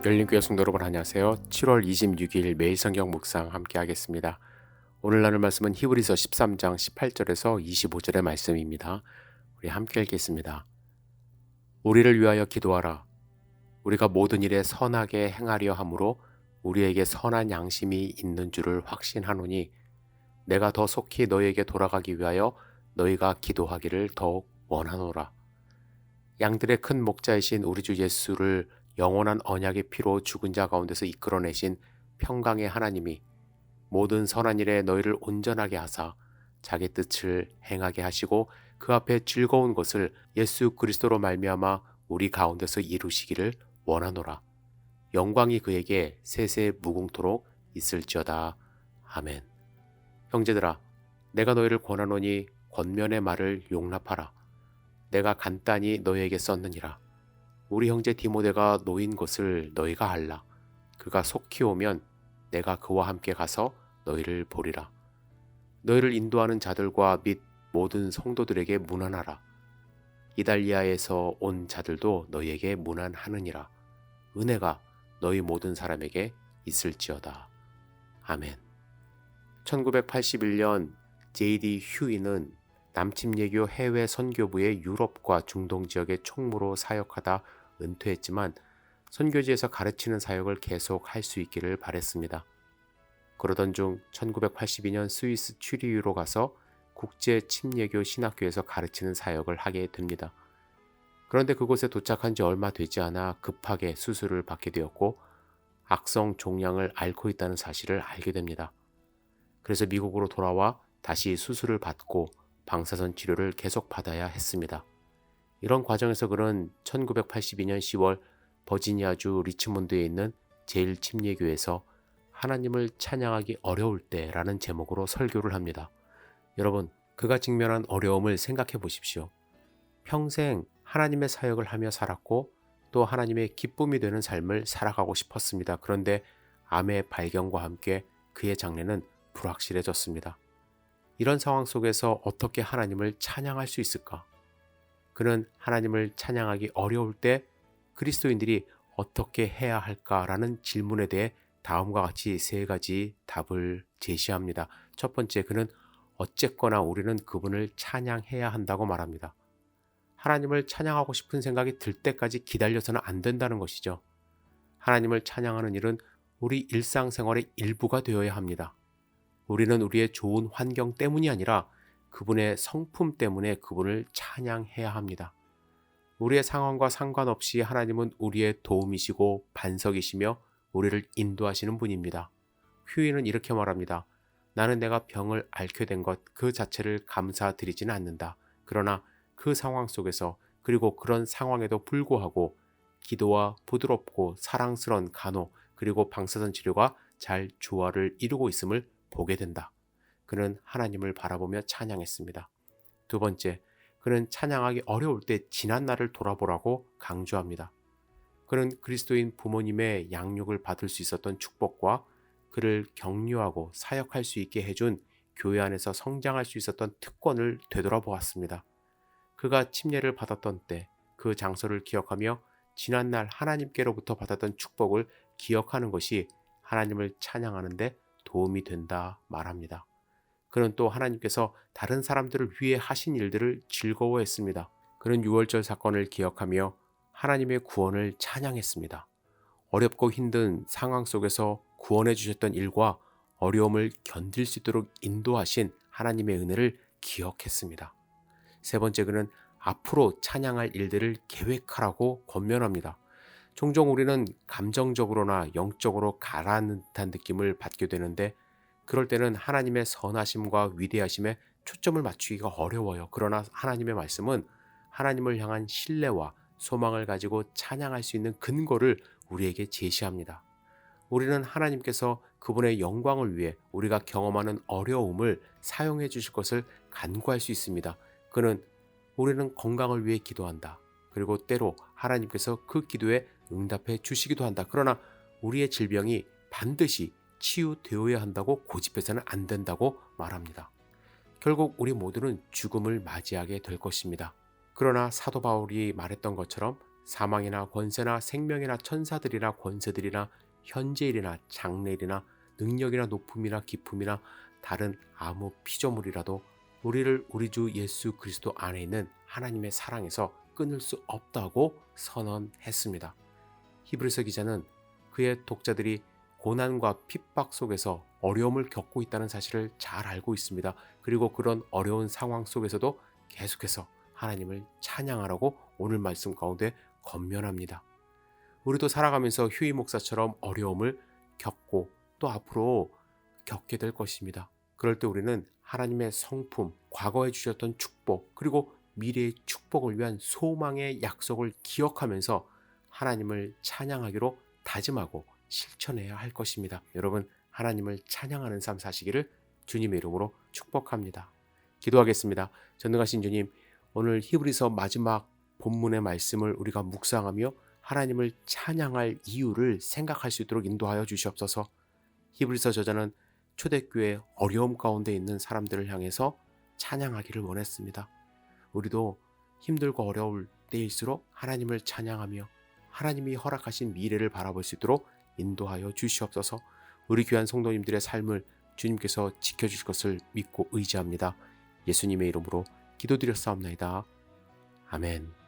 열린교회 성도 여러분 안녕하세요. 7월 26일 매일 성경 묵상 함께 하겠습니다. 오늘 나눌 말씀은 히브리서 13장 18절에서 25절의 말씀입니다. 우리 함께 읽겠습니다. 우리를 위하여 기도하라. 우리가 모든 일에 선하게 행하려 함으로 우리에게 선한 양심이 있는 줄을 확신하노니 내가 더 속히 너희에게 돌아가기 위하여 너희가 기도하기를 더욱 원하노라. 양들의 큰 목자이신 우리 주 예수를 영원한 언약의 피로 죽은 자 가운데서 이끌어내신 평강의 하나님이 모든 선한 일에 너희를 온전하게 하사 자기 뜻을 행하게 하시고 그 앞에 즐거운 것을 예수 그리스도로 말미암아 우리 가운데서 이루시기를 원하노라. 영광이 그에게 세세 무궁토록 있을지어다. 아멘. 형제들아, 내가 너희를 권하노니 권면의 말을 용납하라. 내가 간단히 너희에게 썼느니라. 우리 형제 디모데가 놓인 것을 너희가 알라. 그가 속히 오면 내가 그와 함께 가서 너희를 보리라. 너희를 인도하는 자들과 및 모든 성도들에게 문안하라. 이달리아에서 온 자들도 너희에게 문안하느니라. 은혜가 너희 모든 사람에게 있을지어다. 아멘. 1981년 J.D. 휴이는 남침예교 해외 선교부의 유럽과 중동 지역의 총무로 사역하다 은퇴했지만 선교지에서 가르치는 사역을 계속 할 수 있기를 바랬습니다. 그러던 중 1982년 스위스 취리히로 가서 국제 침례교 신학교에서 가르치는 사역을 하게 됩니다. 그런데 그곳에 도착한 지 얼마 되지 않아 급하게 수술을 받게 되었고 악성 종양을 앓고 있다는 사실을 알게 됩니다. 그래서 미국으로 돌아와 다시 수술을 받고 방사선 치료를 계속 받아야 했습니다. 이런 과정에서 그는 1982년 10월 버지니아주 리치몬드에 있는 제1침례교회에서 하나님을 찬양하기 어려울 때라는 제목으로 설교를 합니다. 여러분, 그가 직면한 어려움을 생각해 보십시오. 평생 하나님의 사역을 하며 살았고 또 하나님의 기쁨이 되는 삶을 살아가고 싶었습니다. 그런데 암의 발견과 함께 그의 장래는 불확실해졌습니다. 이런 상황 속에서 어떻게 하나님을 찬양할 수 있을까? 그는 하나님을 찬양하기 어려울 때 그리스도인들이 어떻게 해야 할까라는 질문에 대해 다음과 같이 세 가지 답을 제시합니다. 첫 번째, 그는 어쨌거나 우리는 그분을 찬양해야 한다고 말합니다. 하나님을 찬양하고 싶은 생각이 들 때까지 기다려서는 안 된다는 것이죠. 하나님을 찬양하는 일은 우리 일상생활의 일부가 되어야 합니다. 우리는 우리의 좋은 환경 때문이 아니라 그분의 성품 때문에 그분을 찬양해야 합니다. 우리의 상황과 상관없이 하나님은 우리의 도움이시고 반석이시며 우리를 인도하시는 분입니다. 휴이는 이렇게 말합니다. 나는 내가 병을 앓게 된 것 그 자체를 감사드리지는 않는다. 그러나 그 상황 속에서 그리고 그런 상황에도 불구하고 기도와 부드럽고 사랑스러운 간호 그리고 방사선 치료가 잘 조화를 이루고 있음을 보게 된다. 그는 하나님을 바라보며 찬양했습니다. 두 번째, 그는 찬양하기 어려울 때 지난 날을 돌아보라고 강조합니다. 그는 그리스도인 부모님의 양육을 받을 수 있었던 축복과 그를 격려하고 사역할 수 있게 해준 교회 안에서 성장할 수 있었던 특권을 되돌아보았습니다. 그가 침례를 받았던 때 그 장소를 기억하며 지난날 하나님께로부터 받았던 축복을 기억하는 것이 하나님을 찬양하는 데 도움이 된다 말합니다. 그는 또 하나님께서 다른 사람들을 위해 하신 일들을 즐거워했습니다. 그는 유월절 사건을 기억하며 하나님의 구원을 찬양했습니다. 어렵고 힘든 상황 속에서 구원해 주셨던 일과 어려움을 견딜 수 있도록 인도하신 하나님의 은혜를 기억했습니다. 세 번째, 그는 앞으로 찬양할 일들을 계획하라고 권면합니다. 종종 우리는 감정적으로나 영적으로 가라앉는 듯한 느낌을 받게 되는데 그럴 때는 하나님의 선하심과 위대하심에 초점을 맞추기가 어려워요. 그러나 하나님의 말씀은 하나님을 향한 신뢰와 소망을 가지고 찬양할 수 있는 근거를 우리에게 제시합니다. 우리는 하나님께서 그분의 영광을 위해 우리가 경험하는 어려움을 사용해 주실 것을 간구할 수 있습니다. 우리는 건강을 위해 기도한다. 그리고 때로 하나님께서 그 기도에 응답해 주시기도 한다. 그러나 우리의 질병이 반드시 치유되어야 한다고 고집해서는 안 된다고 말합니다. 결국 우리 모두는 죽음을 맞이하게 될 것입니다. 그러나 사도 바울이 말했던 것처럼 사망이나 권세나 생명이나 천사들이나 권세들이나 현재일이나 장래일이나 능력이나 높음이나 기품이나 다른 아무 피조물이라도 우리를 우리 주 예수 그리스도 안에 있는 하나님의 사랑에서 끊을 수 없다고 선언했습니다. 히브리서 기자는 그의 독자들이 고난과 핍박 속에서 어려움을 겪고 있다는 사실을 잘 알고 있습니다. 그리고 그런 어려운 상황 속에서도 계속해서 하나님을 찬양하라고 오늘 말씀 가운데 권면합니다. 우리도 살아가면서 휴이 목사처럼 어려움을 겪고 또 앞으로 겪게 될 것입니다. 그럴 때 우리는 하나님의 성품, 과거에 주셨던 축복, 그리고 미래의 축복을 위한 소망의 약속을 기억하면서 하나님을 찬양하기로 다짐하고 실천해야 할 것입니다. 여러분, 하나님을 찬양하는 삶 사시기를 주님의 이름으로 축복합니다. 기도하겠습니다. 전능하신 주님, 오늘 히브리서 마지막 본문의 말씀을 우리가 묵상하며 하나님을 찬양할 이유를 생각할 수 있도록 인도하여 주시옵소서. 히브리서 저자는 초대교회 어려움 가운데 있는 사람들을 향해서 찬양하기를 원했습니다. 우리도 힘들고 어려울 때일수록 하나님을 찬양하며 하나님이 허락하신 미래를 바라볼 수 있도록 인도하여 주시옵소서. 우리 귀한 성도님들의 삶을 주님께서 지켜주실 것을 믿고 의지합니다. 예수님의 이름으로 기도드렸사옵나이다. 아멘.